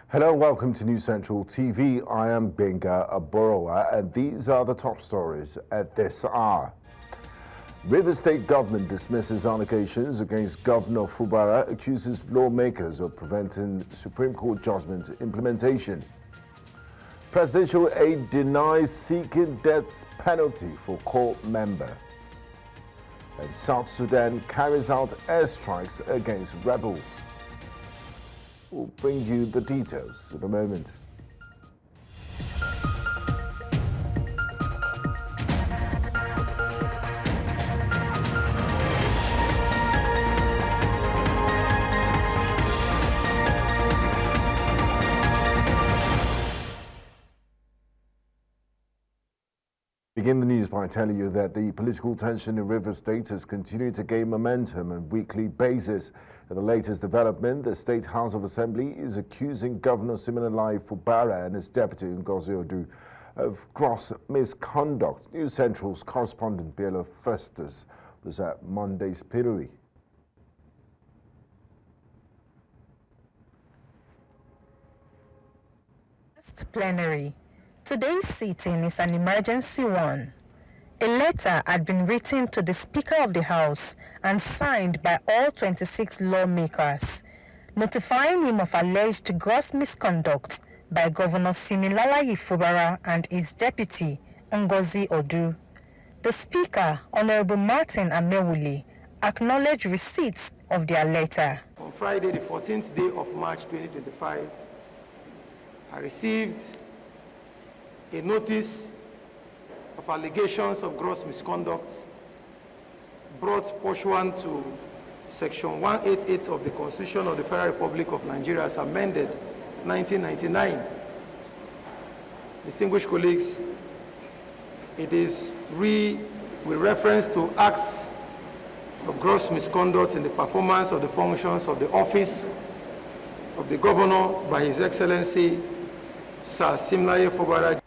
Hello and welcome to News Central TV. I am Benga Aborowa and these are the top stories at this hour. Rivers State government dismisses allegations against Governor Fubara, accuses lawmakers of preventing Supreme Court judgment implementation. Presidential aide denies seeking death penalty for court member. And South Sudan carries out airstrikes against rebels. We'll bring you the details in a moment. Begin the news by telling you that the political tension in Rivers State has continued to gain momentum on a weekly basis. In the latest development, the State House of Assembly is accusing Governor Siminalayi Fubara and his deputy Ngozi Odu of gross misconduct. News Central's correspondent Biela Festus was at Monday's plenary. Plenary. Today's sitting is an emergency one. A letter had been written to the Speaker of the House and signed by all 26 lawmakers, notifying him of alleged gross misconduct by Governor Siminalayi Fubara and his deputy, Ngozi Odu. The Speaker, Honorable Martin Amewule, acknowledged receipts of their letter. On Friday, the 14th day of March 2025, I received a notice of allegations of gross misconduct brought pursuant to Section 188 of the Constitution of the Federal Republic of Nigeria as amended 1999. Distinguished colleagues, it is with reference to acts of gross misconduct in the performance of the functions of the office of the Governor by His Excellency Sir Siminalayi Fubara.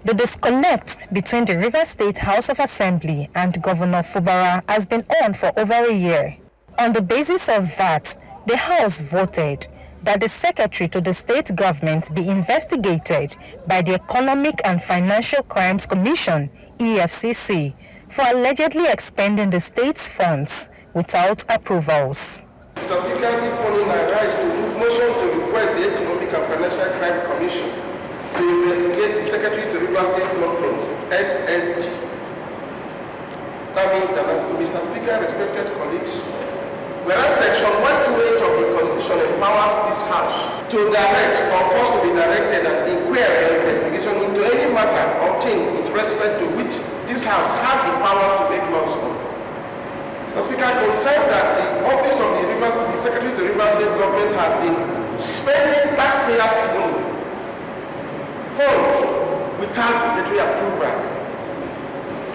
The disconnect between the Rivers State House of Assembly and Governor Fubara has been on for over a year. On the basis of that, the House voted that the Secretary to the State Government be investigated by the Economic and Financial Crimes Commission, EFCC, for allegedly expending the state's funds without approvals. Mr. Speaker, this morning I rise to move motion to request the Economic and Financial Crime Commission to investigate the Secretary to Rivers State Government, SSG. Mr. Speaker, respected colleagues, whereas Section 128 of the Constitution empowers this House to direct or cause to be directed an inquiry or investigation into any matter or thing with respect to which this House has the powers to make laws on. Mr. Speaker, I concern that the office of the Secretary to Rivers State Government has been spending taxpayers' money funds without budgetary approval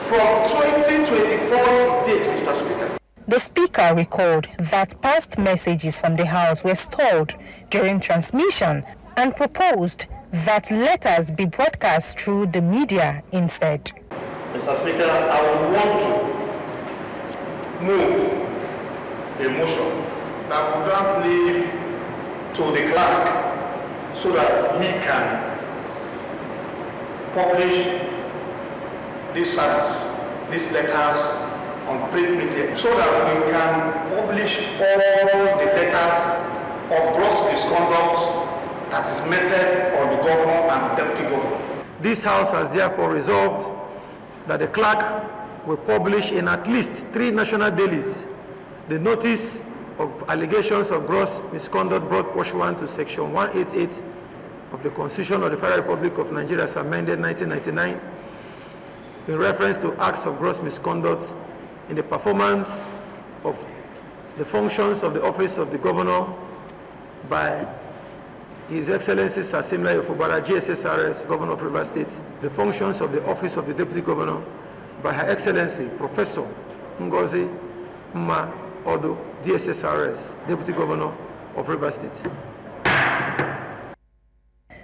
from 2024 to date, Mr. Speaker. The Speaker recalled that past messages from the House were stalled during transmission and proposed that letters be broadcast through the media instead. Mr. Speaker, I would want to move a motion that would grant leave to the clerk so that he can publish these letters on print media, so that we can publish all the letters of gross misconduct that is meted on the governor and the deputy governor. This House has therefore resolved that the clerk will publish in at least 3 national dailies the notice of allegations of gross misconduct brought pursuant to Section 188 of the Constitution of the Federal Republic of Nigeria as amended 1999 in reference to acts of gross misconduct in the performance of the functions of the office of the Governor by His Excellency Sir Siminalayi Fubara, GSSRS, Governor of Rivers State, the functions of the office of the Deputy Governor by Her Excellency Professor Ngozi Odu, DSSRS, Deputy Governor of Rivers State.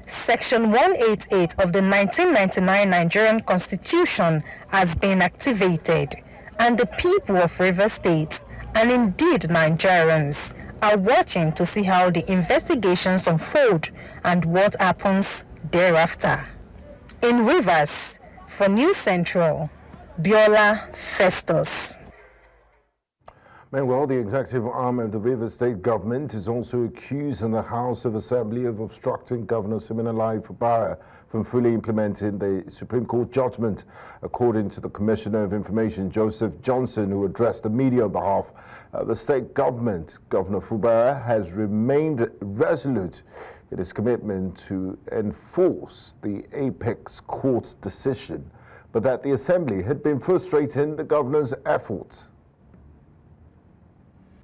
Section 188 of the 1999 Nigerian Constitution has been activated, and the people of Rivers State, and indeed Nigerians, are watching to see how the investigations unfold and what happens thereafter. In Rivers, for News Central, Biola Festus. Meanwhile, the executive arm of the Rivers State government is also accused in the House of Assembly of obstructing Governor Siminalayi Fubara from fully implementing the Supreme Court judgment. According to the Commissioner of Information, Joseph Johnson, who addressed the media on behalf of the state government, Governor Fubara has remained resolute in his commitment to enforce the Apex Court's decision, but that the Assembly had been frustrating the governor's efforts.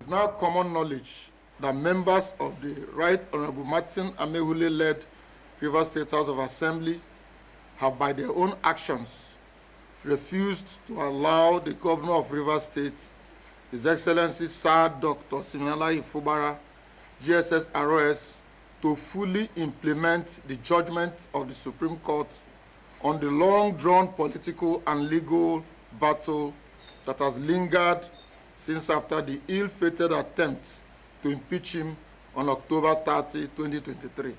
It's now common knowledge that members of the Right Honorable Martin Amehule-led Rivers State House of Assembly have, by their own actions, refused to allow the Governor of Rivers State, His Excellency Sir Dr. Siminalayi Fubara, GSS ROS, to fully implement the judgment of the Supreme Court on the long-drawn political and legal battle that has lingered since after the ill-fated attempt to impeach him on October 30, 2023.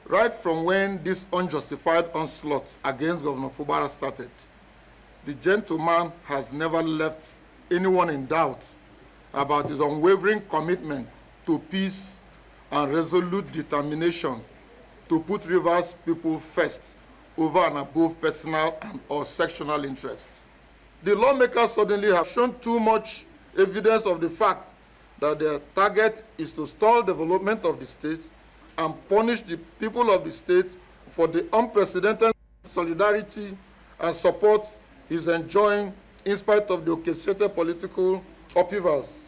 Right from when this unjustified onslaught against Governor Fubara started, the gentleman has never left anyone in doubt about his unwavering commitment to peace and resolute determination to put Rivers people first over and above personal and or sectional interests. The lawmakers suddenly have shown too much evidence of the fact that their target is to stall development of the state and punish the people of the state for the unprecedented solidarity and support he's enjoying in spite of the orchestrated political upheavals.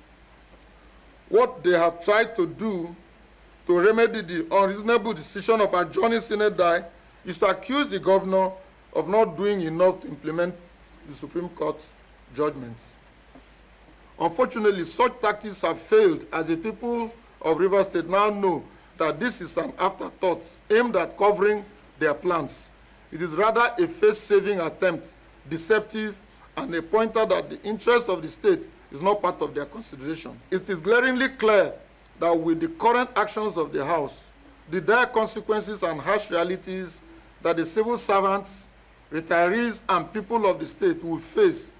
What they have tried to do to remedy the unreasonable decision of adjourning Senate die is to accuse the governor of not doing enough to implement the Supreme Court judgments. Unfortunately, such tactics have failed, as the people of Rivers State now know that this is an afterthought aimed at covering their plans. It is rather a face-saving attempt, deceptive, and a pointer that the interest of the state is not part of their consideration. It is glaringly clear that with the current actions of the House, the dire consequences and harsh realities that the civil servants, retirees, and people of the state will face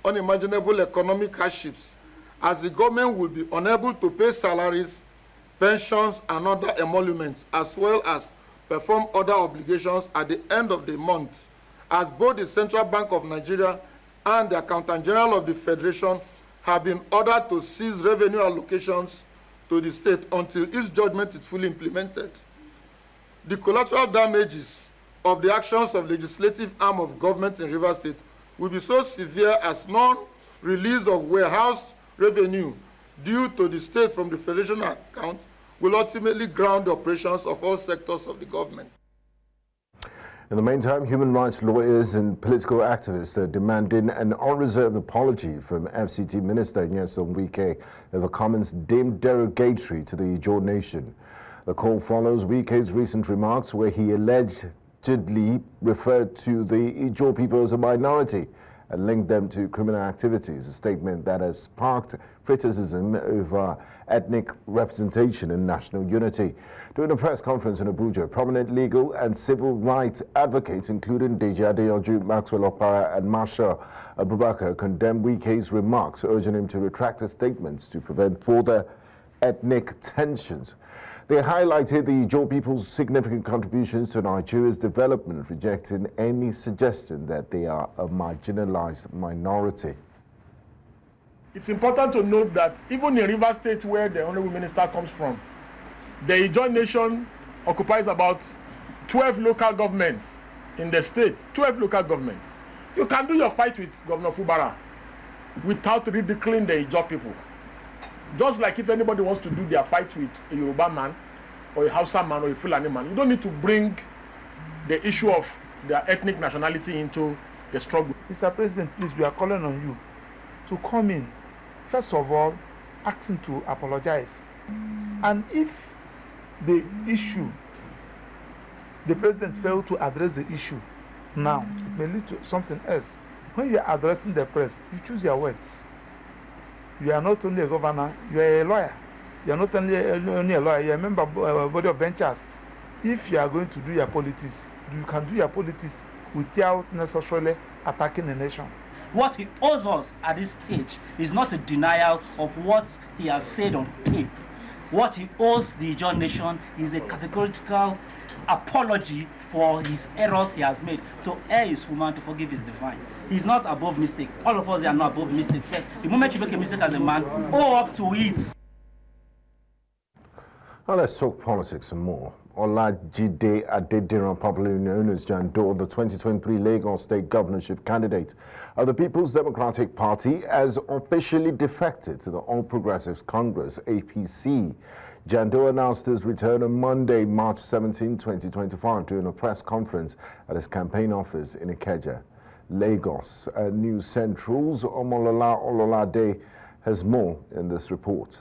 unimaginable economic hardships, as the government will be unable to pay salaries, pensions, and other emoluments, as well as perform other obligations at the end of the month, as both the Central Bank of Nigeria and the Accountant General of the Federation have been ordered to cease revenue allocations to the state until its judgment is fully implemented. The collateral damages of the actions of legislative arm of government in Rivers State will be so severe as non-release of warehoused revenue due to the state from the Federation account will ultimately ground the operations of all sectors of the government. In the meantime, human rights lawyers and political activists are demanding an unreserved apology from FCT Minister Nyesom Wike over comments deemed derogatory to the Ijaw nation. The call follows Wike's recent remarks where he allegedly referred to the Ijaw people as a minority and linked them to criminal activities, a statement that has sparked criticism over ethnic representation and national unity. During a press conference in Abuja, prominent legal and civil rights advocates, including Deji Adeyanju, Maxwell Opara, and Marsha Abubakar, condemned Wike's remarks, urging him to retract his statements to prevent further ethnic tensions. They highlighted the Ijaw people's significant contributions to Nigeria's development, rejecting any suggestion that they are a marginalized minority. It's important to note that even in Rivers State, where the Honorable Minister comes from, the Ijaw nation occupies about 12 local governments in the state, 12 local governments. You can do your fight with Governor Fubara without ridiculing the Ijaw people. Just like if anybody wants to do their fight with a Yoruba man, or a Hausa man, or a Fulani man, you don't need to bring the issue of their ethnic nationality into the struggle. Mr. President, please, we are calling on you to come in. First of all, ask him to apologize. And if the issue, the president failed to address the issue now, it may lead to something else. When you are addressing the press, you choose your words. You are not only a governor, you are a lawyer. You're not only a lawyer, you're a member of body of benchers. If you are going to do your politics, you can do your politics without necessarily attacking the nation. What he owes us at this stage is not a denial of what he has said on tape. What he owes the Ijaw nation is a categorical apology for his errors he has made. To err is human, to forgive is divine. He's not above mistake. All of us are not above mistakes. But the moment you make a mistake as a man, owe up to it. Now let's talk politics some more. Oladejo Adediran, popularly known as Jandor, the 2023 Lagos State governorship candidate of the People's Democratic Party, has officially defected to the All Progressives Congress, APC. Jandor announced his return on Monday, March 17, 2025, during a press conference at his campaign office in Ikeja, Lagos. News Central's Omolola Ololade has more in this report.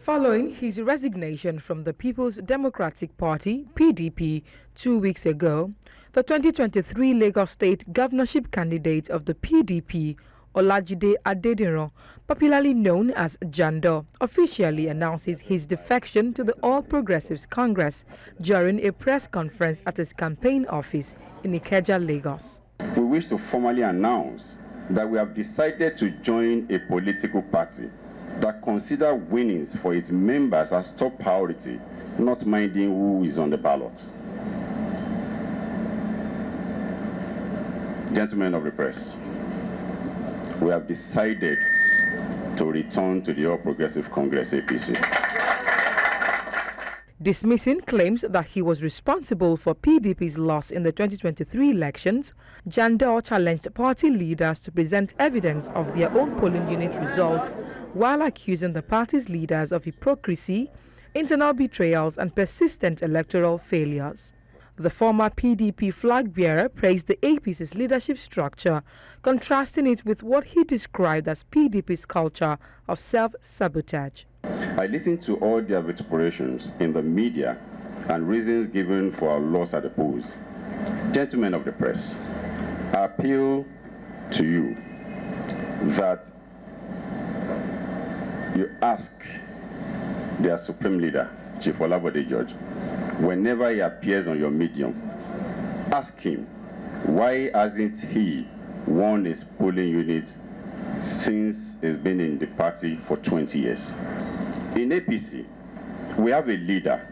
Following his resignation from the People's Democratic Party, PDP, 2 weeks ago, the 2023 Lagos State governorship candidate of the PDP, Oladejo Adediran, popularly known as Jandor, officially announces his defection to the All Progressives Congress during a press conference at his campaign office in Ikeja, Lagos. We wish to formally announce that we have decided to join a political party that consider winnings for its members as top priority, not minding who is on the ballot. Gentlemen of the press, we have decided to return to the All Progressive Congress, APC. Dismissing claims that he was responsible for PDP's loss in the 2023 elections, Jandor challenged party leaders to present evidence of their own polling unit result, while accusing the party's leaders of hypocrisy, internal betrayals and persistent electoral failures. The former PDP flag bearer praised the APC's leadership structure, contrasting it with what he described as PDP's culture of self-sabotage. I listened to all their vituperations in the media and reasons given for our loss at the polls. Gentlemen of the press, I appeal to you that you ask their supreme leader, Chief Oladejo, whenever he appears on your medium, ask him why hasn't he won his polling unit since he's been in the party for 20 years. In APC, we have a leader.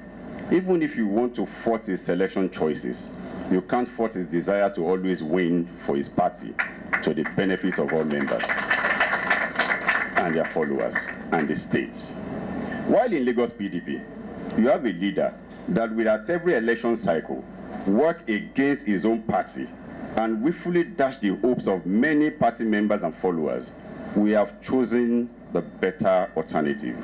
Even if you want to fault his selection choices, you can't fault his desire to always win for his party to the benefit of all members and their followers and the state. While in Lagos PDP, you have a leader that will at every election cycle work against his own party and willfully dash the hopes of many party members and followers. We have chosen the better alternative.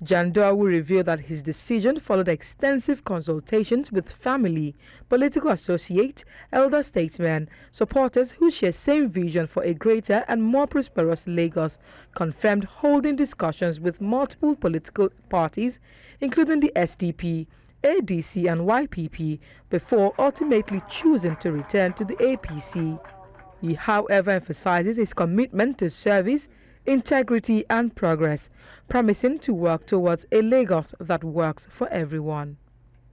Jandor will reveal that his decision followed extensive consultations with family, political associates, elder statesmen, supporters who share same vision for a greater and more prosperous Lagos, confirmed holding discussions with multiple political parties, including the SDP, ADC and YPP, before ultimately choosing to return to the APC. He, however, emphasizes his commitment to service, integrity and progress, promising to work towards a Lagos that works for everyone.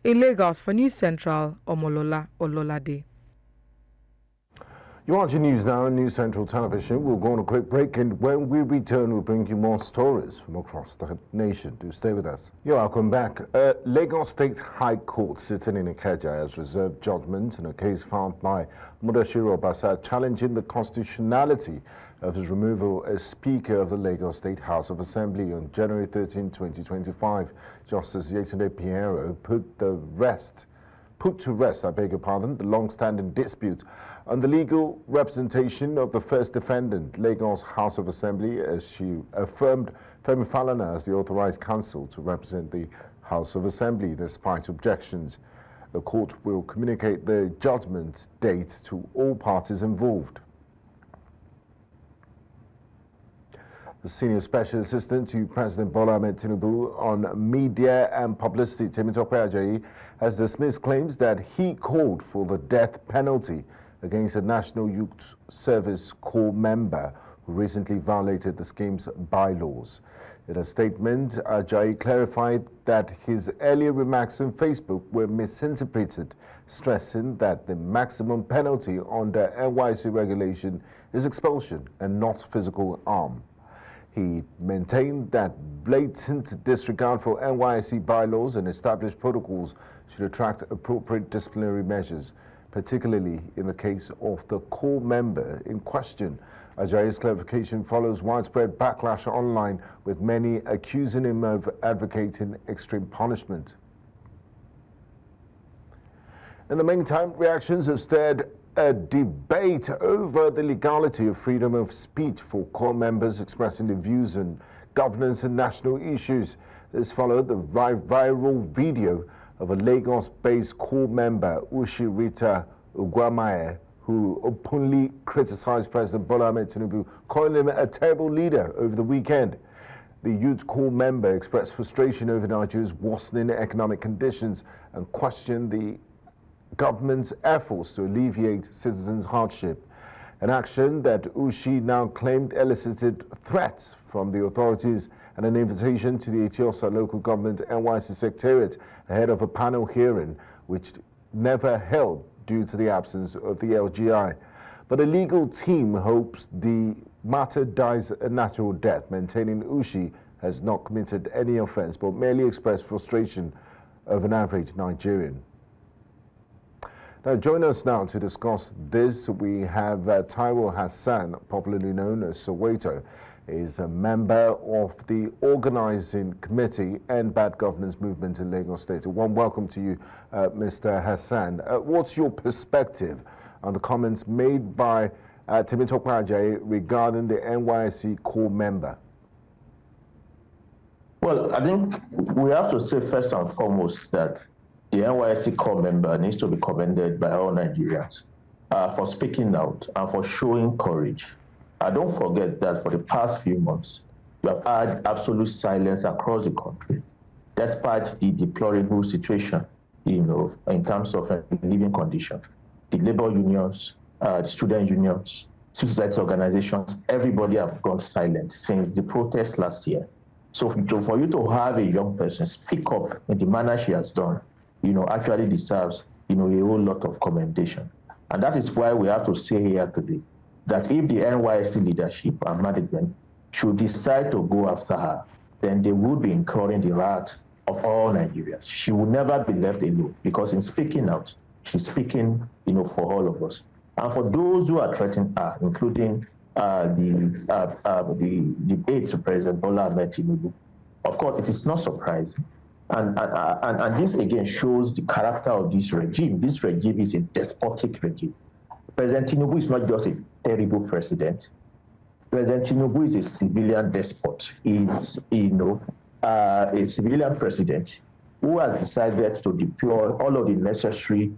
In Lagos, for News Central, Omolola Ololade. You're watching news now on News Central Television. We'll go on a quick break, and when we return, we'll bring you more stories from across the nation. Do stay with us. You're welcome back. Lagos State High Court sitting in Ikeja has reserved judgment in a case filed by Mudashiru Obasa challenging the constitutionality of his removal as Speaker of the Lagos State House of Assembly on January 13, 2025. Justice Yetunde Piero put to rest, the long-standing dispute on the legal representation of the first defendant, Lagos House of Assembly, as she affirmed Femi Falana as the authorized counsel to represent the House of Assembly despite objections. The court will communicate the judgment date to all parties involved. The Senior Special Assistant to President Bola Ahmed Tinubu on Media and Publicity, Temitope Ajayi, has dismissed claims that he called for the death penalty against a National Youth Service Corps member who recently violated the scheme's bylaws. In a statement, Ajayi clarified that his earlier remarks on Facebook were misinterpreted, stressing that the maximum penalty under NYSC regulation is expulsion and not physical harm. He maintained that blatant disregard for NYSC bylaws and established protocols should attract appropriate disciplinary measures, particularly in the case of the core member in question. Ajayi's clarification follows widespread backlash online, with many accusing him of advocating extreme punishment. In the meantime, reactions have stirred a debate over the legality of freedom of speech for core members expressing their views on governance and national issues. This followed the viral video of a Lagos-based core member, Ushirita Ugwamaye, who openly criticized President Bola Ahmed Tinubu, calling him a terrible leader over the weekend. The youth core member expressed frustration over Nigeria's worsening economic conditions and questioned the government's efforts to alleviate citizens' hardship, an action that Ushi now claimed elicited threats from the authorities and an invitation to the Etiosa local government NYSC secretariat ahead of a panel hearing which never held due to the absence of the LGI. But a legal team hopes the matter dies a natural death, maintaining Ushi has not committed any offense but merely expressed frustration of an average Nigerian. Now, join us now to discuss this. We have Taiwo Hassan, popularly known as Soweto, is a member of the organizing committee and bad governance movement in Lagos State. A warm welcome to you, Mr. Hassan. What's your perspective on the comments made by Temitope Ajayi regarding the NYSC core member? Well, I think we have to say first and foremost that the NYSC core member needs to be commended by all Nigerians for speaking out and for showing courage. Don't forget that for the past few months, we have had absolute silence across the country, despite the deplorable situation, in terms of living conditions. The labor unions, the student unions, civil society organizations, everybody have gone silent since the protest last year. So for you to have a young person speak up in the manner she has done, actually deserves, a whole lot of commendation. And that is why we have to say here today that if the NYSC leadership and management should decide to go after her, then they would be incurring the wrath of all Nigerians. She will never be left alone, because in speaking out, she's speaking, for all of us. And for those who are threatening her, including the aide to President Bola Ahmed Tinubu, of course, it is not surprising. And this again shows the character of this regime. This regime is a despotic regime. President Tinubu is not just a terrible president. President Tinubu is a civilian despot. He's, a civilian president who has decided to deploy all of the necessary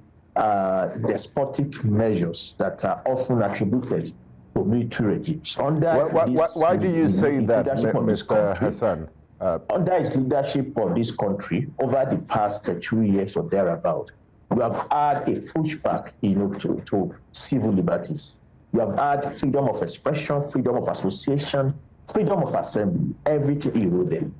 despotic measures that are often attributed to military regimes. Why do you say that, Mr. Hassan? Under his leadership of this country, over the past 2 years or thereabout, we have had a pushback, to civil liberties. We have had freedom of expression, freedom of association, freedom of assembly, everything eroded.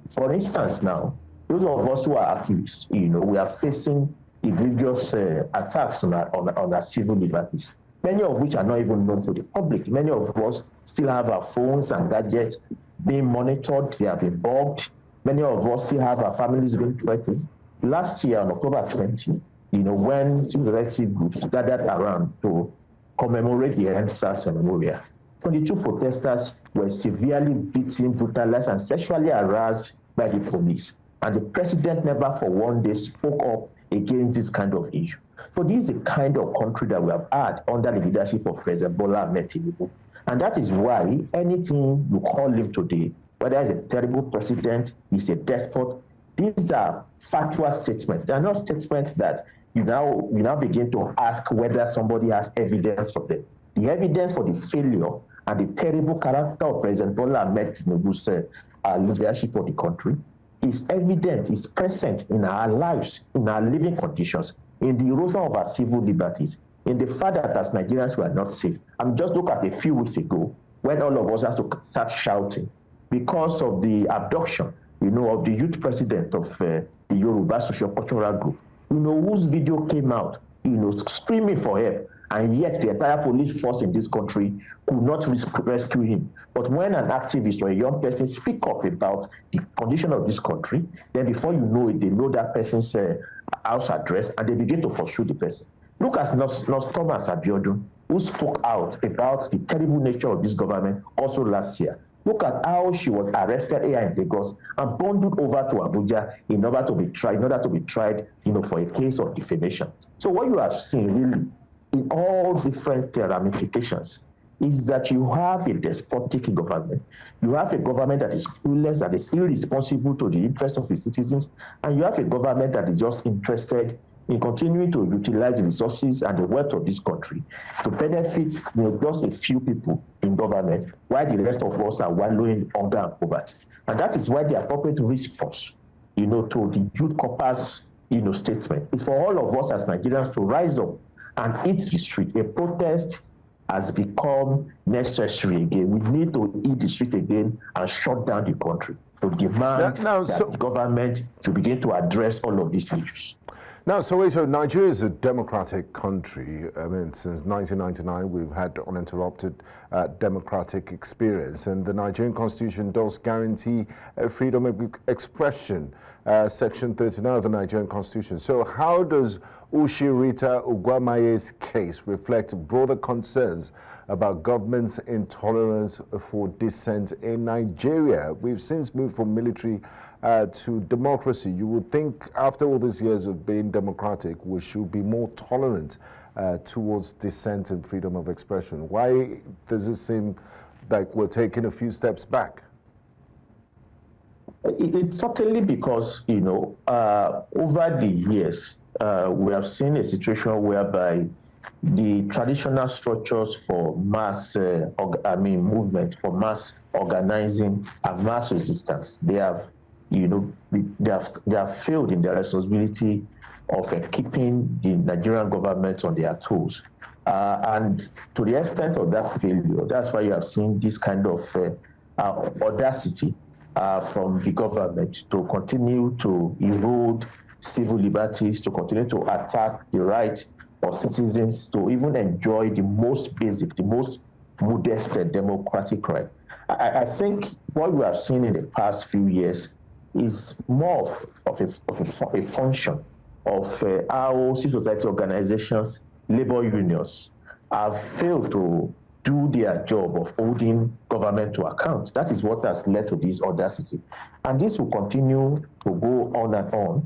For instance, now, those of us who are accused, we are facing egregious attacks on our civil liberties, many of which are not even known to the public. Many of us still have our phones and gadgets being monitored, they have been bugged. Many of us still have our families being threatened. Last year, on October 20, when civil rights groups gathered around to commemorate the NSAS memorial, 22 protesters were severely beaten, brutalized, and sexually harassed by the police. And the president never for one day spoke up against this kind of issue. So this is the kind of country that we have had under the leadership of President Bola Ahmed Tinubu. And that is why anything you call him today, whether he's a terrible president, he's a despot, these are factual statements. They are not statements that you now begin to ask whether somebody has evidence for them. The evidence for the failure and the terrible character of President Bola Ahmed Tinubu's leadership of the country is evident, is present in our lives, in our living conditions, in the erosion of our civil liberties, in the fact that as Nigerians we are not safe. Just look at a few weeks ago, when all of us have to start shouting because of the abduction, of the youth president of the Yoruba Socio-Cultural Group, whose video came out, screaming for help, and yet the entire police force in this country could not rescue him. But when an activist or a young person speak up about the condition of this country, then before you know it, they know that person's house address, and they begin to pursue the person. Look at Thomas Abiodun, who spoke out about the terrible nature of this government also last year. Look at how she was arrested here in Lagos and bundled over to Abuja in order to be tried, for a case of defamation. So what you have seen really in all different ramifications is that you have a despotic government. You have a government that is clueless, that is irresponsible to the interests of its citizens, and you have a government that is just interested in continuing to utilize the resources and the wealth of this country to benefit just a few people in government, while the rest of us are wallowing in hunger and poverty. And that is why the appropriate response, to the youth corpus, statement is for all of us as Nigerians to rise up and hit the street. A protest has become necessary again. We need to hit the street again and shut down the country to demand that the government to begin to address all of these issues. Now, so Nigeria is a democratic country. I mean, since 1999, we've had uninterrupted democratic experience, and the Nigerian Constitution does guarantee freedom of expression, Section 39 of the Nigerian Constitution. So how does Ushirita Ugwamaye's case reflect broader concerns about government's intolerance for dissent in Nigeria? We've since moved from military to democracy. You would think after all these years of being democratic, we should be more tolerant towards dissent and freedom of expression. Why does it seem like we're taking a few steps back? It's certainly because, over the years, we have seen a situation whereby the traditional structures for mass movement, for mass organizing and mass resistance, they have failed in their responsibility of keeping the Nigerian government on their toes. And to the extent of that failure, that's why you have seen this kind of audacity from the government to continue to erode civil liberties, to continue to attack the right of citizens to even enjoy the most basic, the most modest democratic right. I think what we have seen in the past few years is more of a function of how civil society organizations, labor unions have failed to do their job of holding government to account. That is what has led to this audacity. And this will continue to go on and on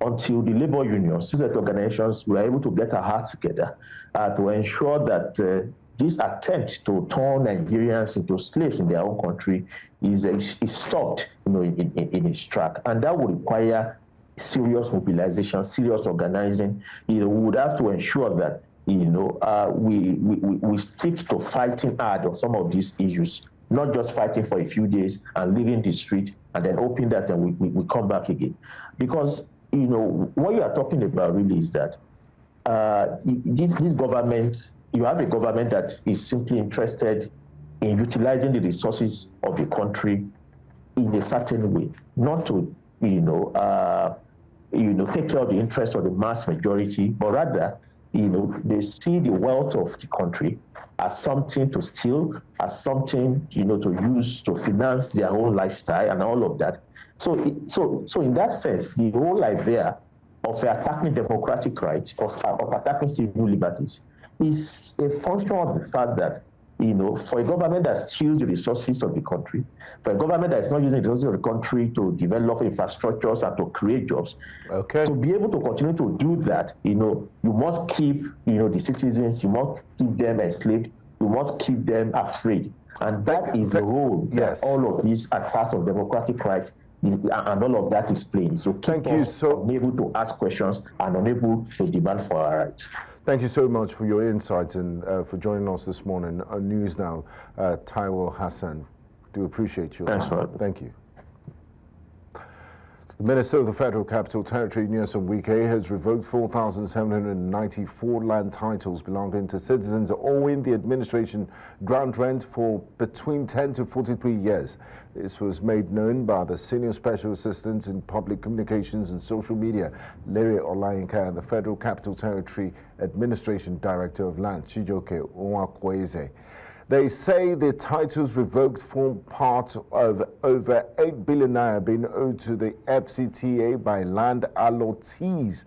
until the labor unions, civil society organizations, were able to get our hearts together to ensure that this attempt to turn Nigerians into slaves in their own country is stopped in its track. And that would require serious mobilization, serious organizing. We would have to ensure that we stick to fighting hard on some of these issues, not just fighting for a few days and leaving the street and then hoping that we come back again. Because what you are talking about really is that this government, you have a government that is simply interested in utilizing the resources of the country in a certain way, not to take care of the interests of the mass majority, but rather they see the wealth of the country as something to steal, as something to use to finance their own lifestyle and all of that. So in that sense, the whole idea of attacking democratic rights, of attacking civil liberties, is a function of the fact that, for a government that steals the resources of the country, for a government that is not using the resources of the country to develop infrastructures and to create jobs, to be able to continue to do that, you must keep, the citizens, you must keep them enslaved, you must keep them afraid. And that is the role that all of these attacks of democratic rights and all of that is playing. So keep us unable to ask questions and unable to demand for our rights. Thank you so much for your insights and for joining us this morning on News Now, Taiwo Hassan. Do appreciate your time. Thank you. The Minister of the Federal Capital Territory, Nyesom Wike, has revoked 4,794 land titles belonging to citizens owing the administration ground rent for between 10 to 43 years. This was made known by the Senior Special Assistant in Public Communications and Social Media, Seye Oladejo, and the Federal Capital Territory Administration Director of Land, Chijoke Onwakweze. They say the titles revoked form part of over 8 billion naira being owed to the FCTA by land allottees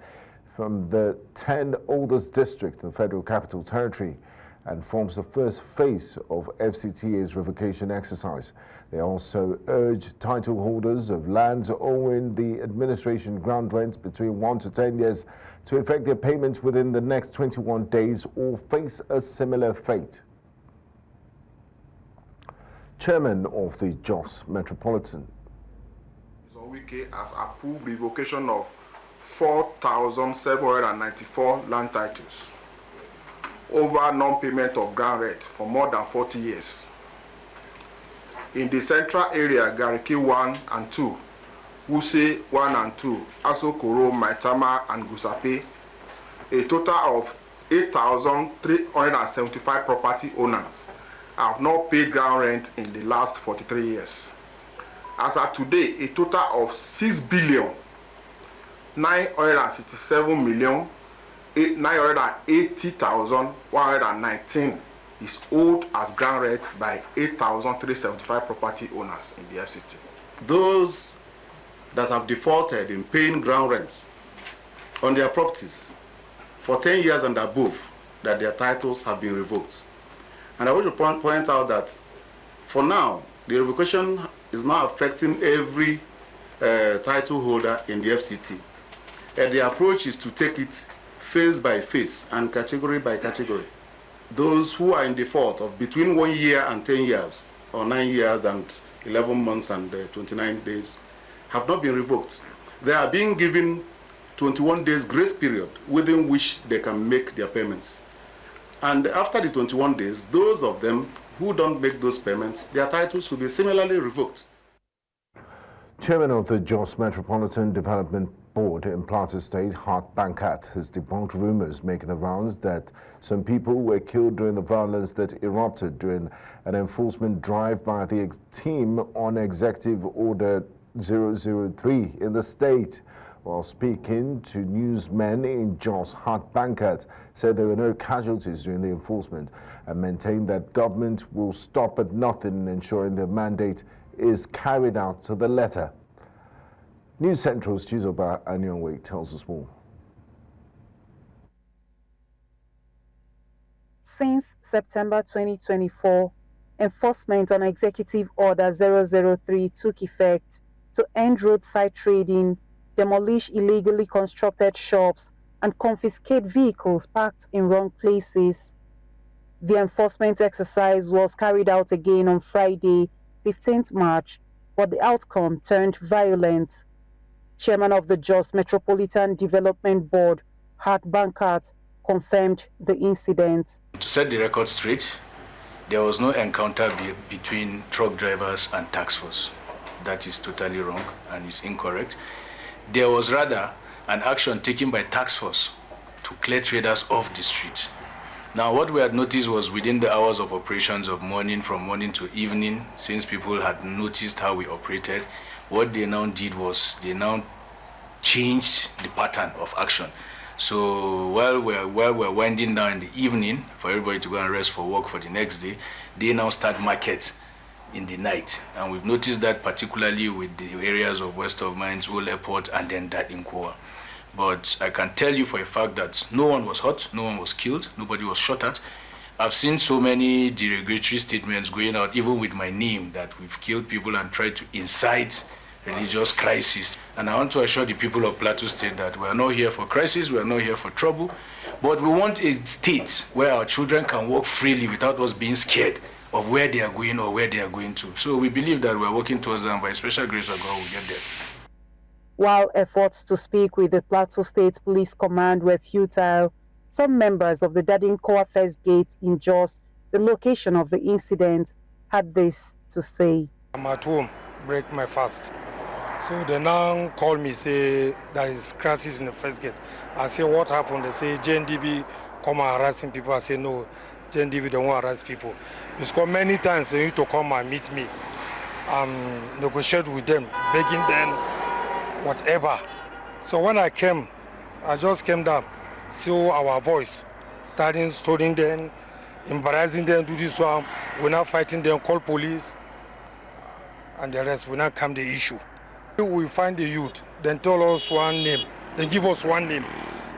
from the 10 oldest districts in the Federal Capital Territory and forms the first phase of FCTA's revocation exercise. They also urge title holders of lands owing the administration ground rent between 1 to 10 years to effect their payments within the next 21 days or face a similar fate. Chairman of the Jos Metropolitan, Wike has approved revocation of 4,794 land titles over non-payment of ground rent for more than 40 years. In the central area, Gariki 1 and 2, Wuse 1 and 2, Asokoro, Maitama, and Gusape, a total of 8,375 property owners have not paid ground rent in the last 43 years. As of today, a total of 6,967,980,119 is owed as ground rent by 8,375 property owners in the FCT. Those that have defaulted in paying ground rents on their properties for 10 years and above, that their titles have been revoked. And I want to point out that for now, the revocation is not affecting every title holder in the FCT. The approach is to take it phase by phase and category by category. Those who are in default of between 1 year and 10 years, or 9 years and 11 months and 29 days, have not been revoked. They are being given 21 days grace period within which they can make their payments. And after the 21 days, those of them who don't make those payments, their titles will be similarly revoked. Chairman of the Jos Metropolitan Development Board in Plateau State, Hart Bankat, has debunked rumors making the rounds that some people were killed during the violence that erupted during an enforcement drive by the team on Executive Order 003 in the state. While speaking to newsmen in Jos, Hart Bankat said there were no casualties during the enforcement and maintained that government will stop at nothing in ensuring the mandate is carried out to the letter. News Central's Chizoba Anyonwe tells us more. Since September 2024, enforcement on Executive Order 003 took effect to end roadside trading, demolish illegally constructed shops, and confiscate vehicles parked in wrong places. The enforcement exercise was carried out again on Friday, 15th March, but the outcome turned violent. Chairman of the Jos Metropolitan Development Board, Hart Bankat, confirmed the incident. To set the record straight, there was no encounter between truck drivers and task force. That is totally wrong and is incorrect. There was rather an action taken by task force to clear traders off the street. Now, what we had noticed was within the hours of operations of morning, from morning to evening, since people had noticed how we operated, what they now did was they now changed the pattern of action. So while we're winding down in the evening for everybody to go and rest for work for the next day, they now start market in the night. And we've noticed that particularly with the areas of west of Mines, Old Airport, and then that in Kowa. But I can tell you for a fact that no one was hurt, no one was killed, nobody was shot at. I've seen so many derogatory statements going out, even with my name, that we've killed people and tried to incite religious crisis. And I want to assure the people of Plateau State that we are not here for crisis, we are not here for trouble, but we want a state where our children can walk freely without us being scared of where they are going or where they are going to. So we believe that we're working towards them. By special grace of God, we'll get there. While efforts to speak with the Plateau State Police Command were futile, some members of the Dadinkowa First Gate in Jos, the location of the incident, had this to say. I'm at home, break my fast. So they now call me, say there is crisis in the first gate. I say, what happened? They say JNDB come and harassing people. I say, no, JNDB don't want to harass people. Because many times they need to come and meet me, negotiate with them, begging them, whatever. So when I came, I just came down, so our voice, starting stoning them, embarrassing them, do this one. We're now fighting them, call police, and the rest. We now come the issue. We find the youth, then tell us one name, then give us one name.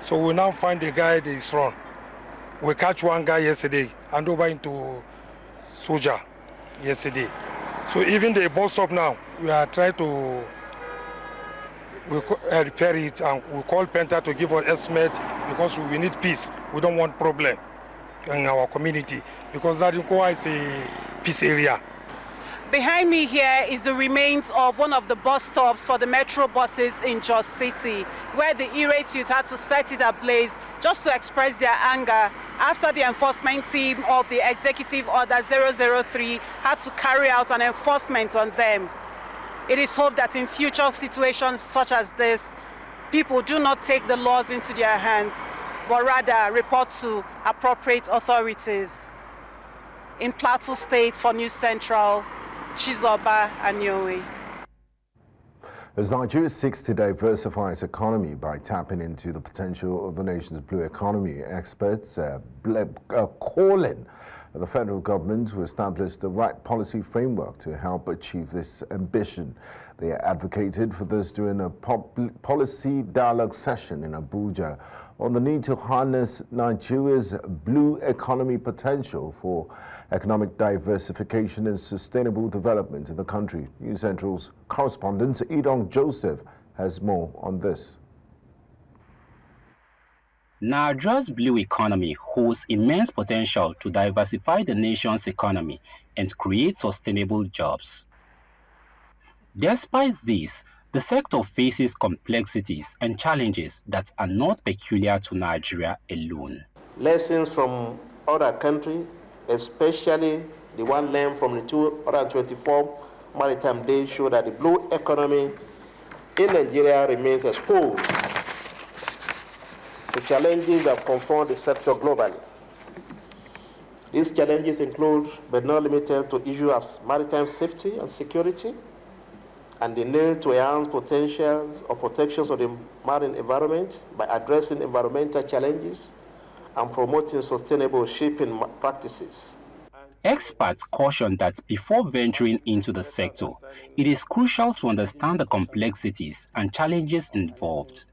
So we now find the guy that is wrong. We catch one guy yesterday, hand over into soldier yesterday. So even the bus stop now, we are trying to repair it, and we call Penta to give us estimate because we need peace. We don't want problem in our community because Zadinkoa is a peace area. Behind me here is the remains of one of the bus stops for the metro buses in Jos City, where the irate youth had to set it ablaze just to express their anger after the enforcement team of the Executive Order 003 had to carry out an enforcement on them. It is hoped that in future situations such as this, people do not take the laws into their hands, but rather report to appropriate authorities. In Plateau State for News Central, Chizoba Anyowe. As Nigeria seeks to diversify its economy by tapping into the potential of the nation's blue economy, experts are calling the federal government to establish the right policy framework to help achieve this ambition. They advocated for this during a policy dialogue session in Abuja on the need to harness Nigeria's blue economy potential for economic diversification and sustainable development in the country. News Central's correspondent Idong Joseph has more on this. Nigeria's blue economy holds immense potential to diversify the nation's economy and create sustainable jobs. Despite this, the sector faces complexities and challenges that are not peculiar to Nigeria alone. Lessons from other countries, especially the one learned from the 224 maritime days, show that the blue economy in Nigeria remains exposed to challenges that confront the sector globally. These challenges include, but not limited to, issues as maritime safety and security, and the need to enhance potentials or protections of the marine environment by addressing environmental challenges and promoting sustainable shipping practices. Experts caution that before venturing into the sector, it is crucial to understand the complexities and challenges involved.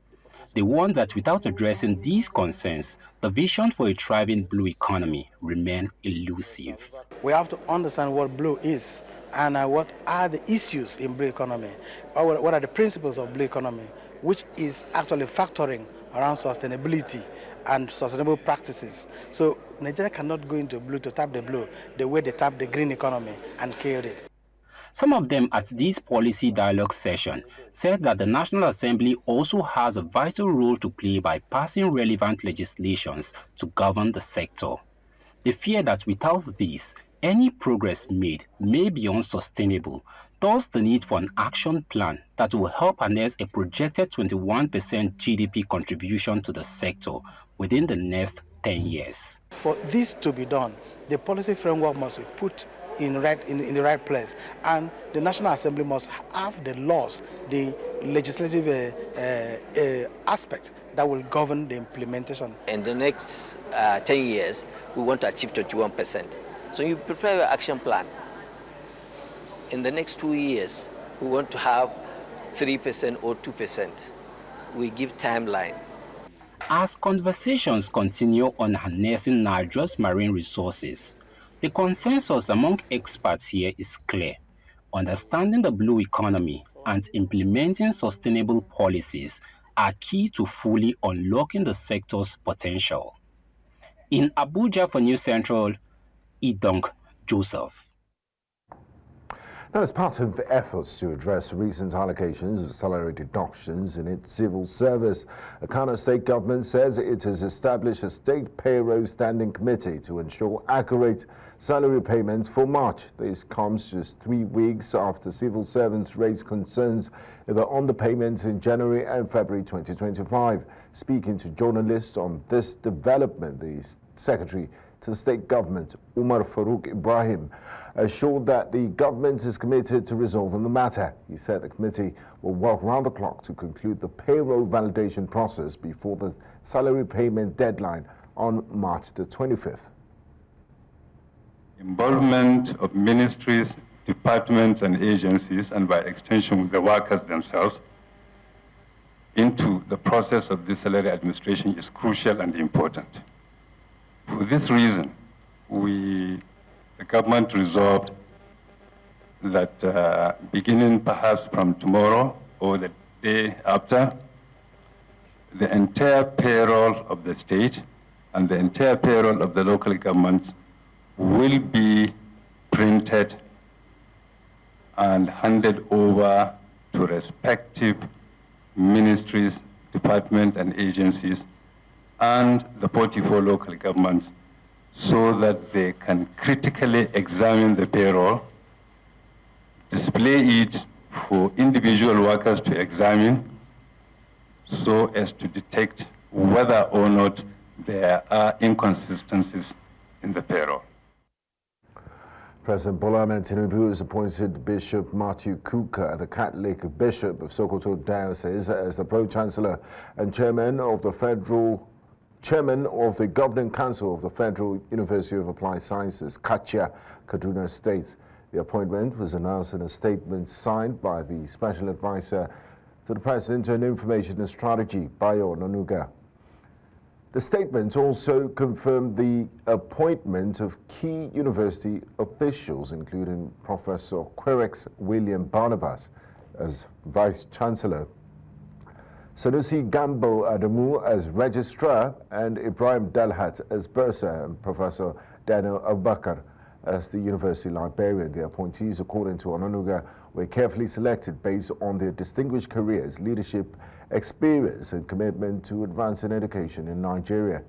They warn that without addressing these concerns, the vision for a thriving blue economy remains elusive. We have to understand what blue is and what are the issues in blue economy, or what are the principles of blue economy, which is actually factoring around sustainability and sustainable practices. So Nigeria cannot go into blue to tap the blue the way they tap the green economy and killed it. Some of them at this policy dialogue session said that the National Assembly also has a vital role to play by passing relevant legislations to govern the sector. They fear that without this, any progress made may be unsustainable, thus the need for an action plan that will help harness a projected 21% GDP contribution to the sector within the next 10 years. For this to be done, the policy framework must be put in the right place, and the National Assembly must have the laws, the legislative aspect that will govern the implementation. In the next 10 years, we want to achieve 21%. So you prepare your action plan. In the next 2 years, we want to have 3% or 2%. We give timeline. As conversations continue on harnessing Nigeria's marine resources, the consensus among experts here is clear. Understanding the blue economy and implementing sustainable policies are key to fully unlocking the sector's potential. In Abuja for News Central, Idong Joseph. Now, as part of efforts to address recent allegations of salary deductions in its civil service, the Kano State government says it has established a state payroll standing committee to ensure accurate salary payments for March. This comes just 3 weeks after civil servants raised concerns over underpayments in January and February 2025. Speaking to journalists on this development, the Secretary to the State Government, Umar Farouk Ibrahim, assured that the government is committed to resolving the matter. He said the committee will work round the clock to conclude the payroll validation process before the salary payment deadline on March the 25th. Involvement of ministries, departments and agencies, and by extension with the workers themselves, into the process of this salary administration is crucial and important. For this reason, the government resolved that beginning perhaps from tomorrow or the day after, the entire payroll of the state and the entire payroll of the local governments will be printed and handed over to respective ministries, departments and agencies and the 44 local governments, so that they can critically examine the payroll, display it for individual workers to examine, so as to detect whether or not there are inconsistencies in the payroll. President Bola Ahmed Tinubu has appointed Bishop Matthew Kuka, the Catholic Bishop of Sokoto Diocese, as the Pro-Chancellor and Chairman of the Governing Council of the Federal University of Applied Sciences, Kachia, Kaduna State. The appointment was announced in a statement signed by the Special Advisor to the President on Information and Strategy, Bayo Onanuga. The statement also confirmed the appointment of key university officials, including Professor Quirix William Barnabas as Vice-Chancellor, Sanusi Gambo Adamu as Registrar, and Ibrahim Dalhat as Bursar, and Professor Daniel Abubakar as the University Librarian. The appointees, according to Onanuga, were carefully selected based on their distinguished careers, leadership experience and commitment to advancing education in Nigeria.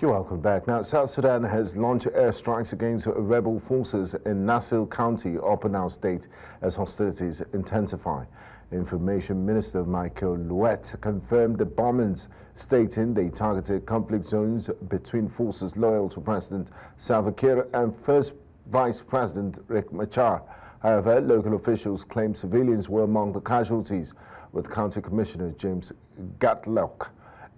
You're welcome back. Now, South Sudan has launched airstrikes against rebel forces in Nasir County, Upper Nile State, as hostilities intensify. Information Minister Michael Louet confirmed the bombings, stating they targeted conflict zones between forces loyal to President Salva Kiir and First Vice President Riek Machar. However, local officials claim civilians were among the casualties, with County Commissioner James Gatlock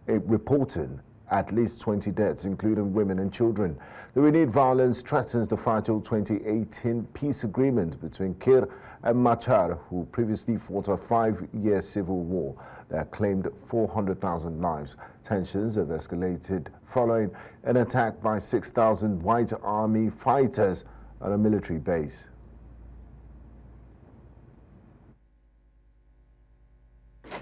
reporting at least 20 deaths, including women and children. The renewed violence threatens the fragile 2018 peace agreement between Kiir and Machar, who previously fought a 5-year civil war that claimed 400,000 lives. Tensions have escalated following an attack by 6,000 White Army fighters on a military base.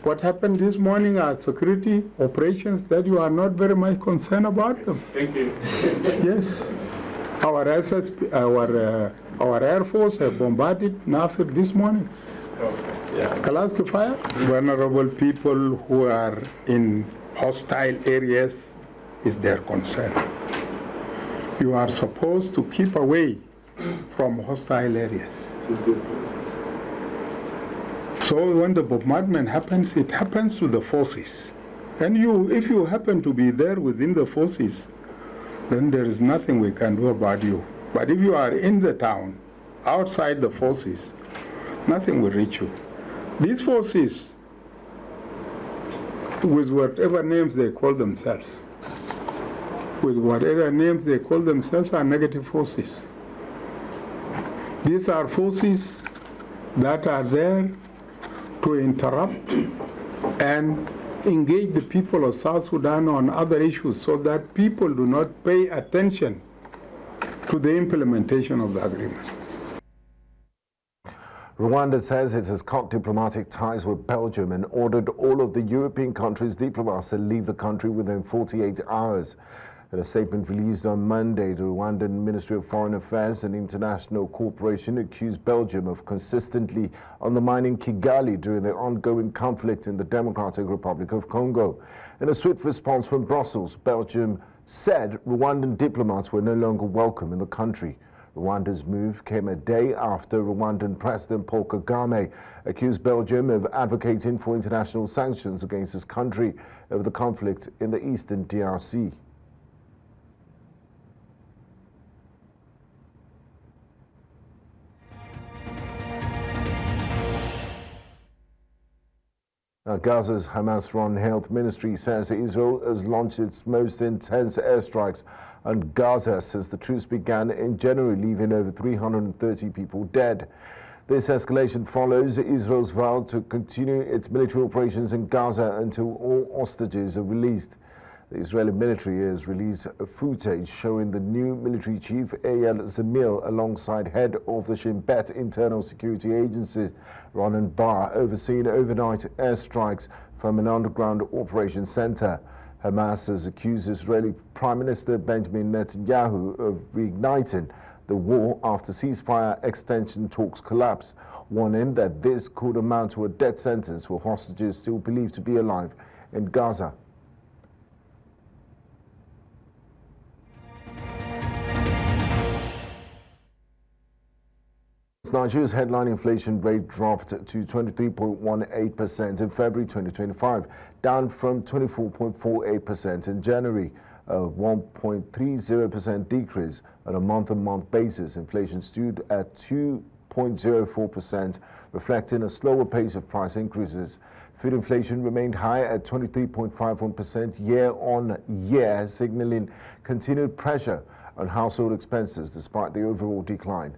What happened this morning are security operations that you are not very much concerned about them. Thank you. Yes. Our SSP, our Air Force have bombarded Nasir this morning. Kalaski fire. Vulnerable people who are in hostile areas is their concern. You are supposed to keep away from hostile areas. So when the bombardment happens, it happens to the forces. And if you happen to be there within the forces, then there is nothing we can do about you. But if you are in the town, outside the forces, nothing will reach you. These forces, with whatever names they call themselves, are negative forces. These are forces that are there to interrupt and engage the people of South Sudan on other issues so that people do not pay attention to the implementation of the agreement. Rwanda says it has cut diplomatic ties with Belgium and ordered all of the European countries' diplomats to leave the country within 48 hours. In a statement released on Monday, the Rwandan Ministry of Foreign Affairs and International Cooperation accused Belgium of consistently undermining Kigali during the ongoing conflict in the Democratic Republic of Congo. In a swift response from Brussels, Belgium said Rwandan diplomats were no longer welcome in the country. Rwanda's move came a day after Rwandan President Paul Kagame accused Belgium of advocating for international sanctions against his country over the conflict in the eastern DRC. Gaza's Hamas-run health ministry says Israel has launched its most intense airstrikes on Gaza since the truce began in January, leaving over 330 people dead. This escalation follows Israel's vow to continue its military operations in Gaza until all hostages are released. The Israeli military has released footage showing the new military chief Eyal Zamir alongside head of the Shin Bet Internal Security Agency, Ronan Bar, overseeing overnight airstrikes from an underground operations center. Hamas has accused Israeli Prime Minister Benjamin Netanyahu of reigniting the war after ceasefire extension talks collapse, warning that this could amount to a death sentence for hostages still believed to be alive in Gaza. Nigeria's headline inflation rate dropped to 23.18% in February 2025, down from 24.48% in January, a 1.30% decrease. On a month-on-month basis, inflation stood at 2.04%, reflecting a slower pace of price increases. Food inflation remained high at 23.51% year-on-year, signaling continued pressure on household expenses despite the overall decline.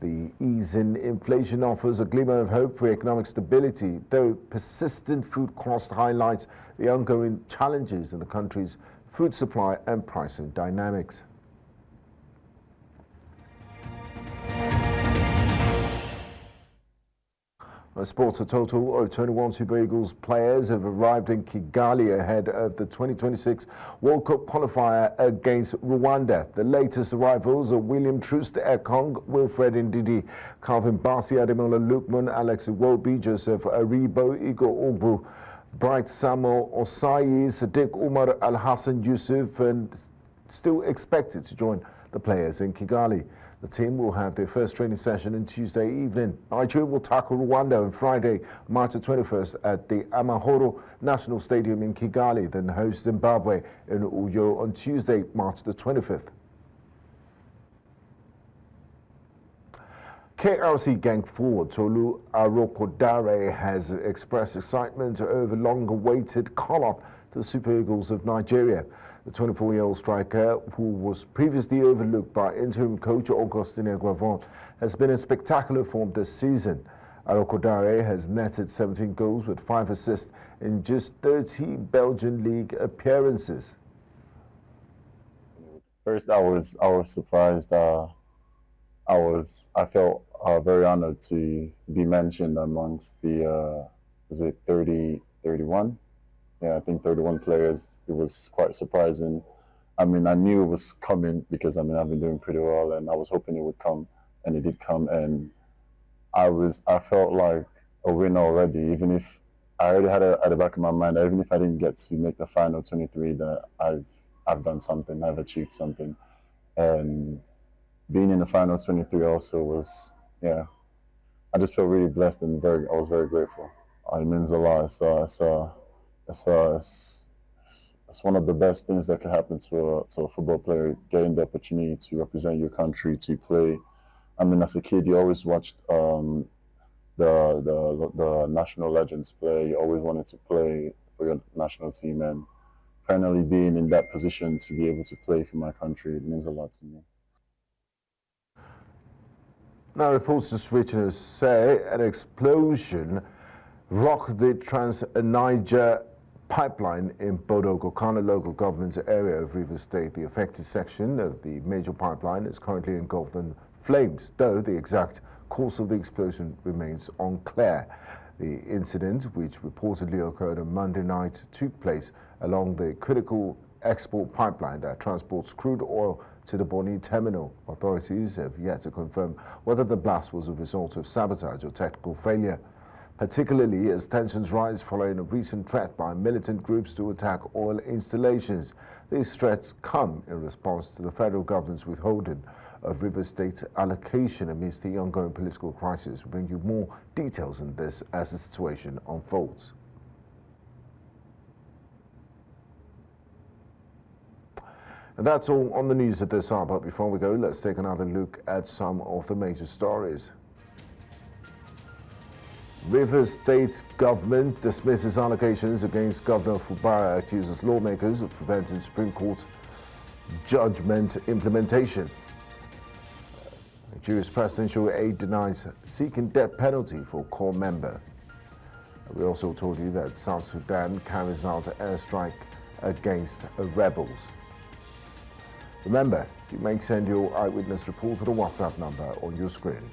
The ease in inflation offers a glimmer of hope for economic stability, though persistent food cost highlights the ongoing challenges in the country's food supply and pricing dynamics. Sports, a total of 21 Super Eagles players have arrived in Kigali ahead of the 2026 World Cup qualifier against Rwanda. The latest arrivals are William Troost Ekong, Wilfred Ndidi, Calvin Bassey, Ademola Lukman, Alex Iwobi, Joseph Aribo, Igor Ogbu, Bright Samuel Osayi, Sadiq Umar Al-Hassan Yusuf, and still expected to join the players in Kigali. The team will have their first training session on Tuesday evening. Nigeria will tackle Rwanda on Friday, March the 21st at the Amahoro National Stadium in Kigali, then host Zimbabwe in Uyo on Tuesday, March the 25th. KRC gang forward Tolu Arokodare has expressed excitement over long-awaited call-up to the Super Eagles of Nigeria. The 24-year-old striker, who was previously overlooked by interim coach Augustin Eguavon, has been in spectacular form this season. Arokodare has netted 17 goals with 5 assists in just 30 Belgian league appearances. First, I was surprised. I felt very honored to be mentioned amongst the was it 31? Yeah, I think 31 players. It was quite surprising. I mean, I knew it was coming because, I mean, I've been doing pretty well and I was hoping it would come, and it did come. And I felt like a winner already, even if I already had it at the back of my mind, even if I didn't get to make the final 23, that I've done something, I've achieved something. And being in the final 23 also was, yeah, I just felt really blessed and I was very grateful. It means a lot. It's one of the best things that can happen to a football player, getting the opportunity to represent your country, to play. I mean, as a kid, you always watched the national legends play. You always wanted to play for your national team, and finally being in that position to be able to play for my country, it means a lot to me. Now, reports just reaching us say an explosion rocked the Trans-Niger pipeline in Bodo-Gokana local government area of Rivers State. The affected section of the major pipeline is currently engulfed in flames, though the exact cause of the explosion remains unclear. The incident, which reportedly occurred on Monday night, took place along the critical export pipeline that transports crude oil to the Bonny terminal. Authorities have yet to confirm whether the blast was a result of sabotage or technical failure, particularly as tensions rise following a recent threat by militant groups to attack oil installations. These threats come in response to the federal government's withholding of River State's allocation amidst the ongoing political crisis. We'll bring you more details on this as the situation unfolds. And that's all on the news at this hour. But before we go, let's take another look at some of the major stories. Rivers State government dismisses allegations against Governor Fubara, accuses lawmakers of preventing Supreme Court judgment implementation. Nigeria's presidential aide denies seeking death penalty for core member. We also told you that South Sudan carries out an airstrike against rebels. Remember, you may send your eyewitness report to the WhatsApp number on your screen.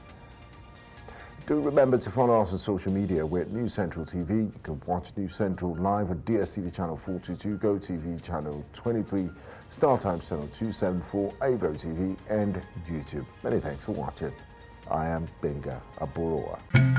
Do remember to follow us on social media. We're at News Central TV. You can watch News Central live at DSTV channel 422, Go TV channel 23, StarTimes channel 274, Avo TV, and YouTube. Many thanks for watching. I am Benga Aboroa.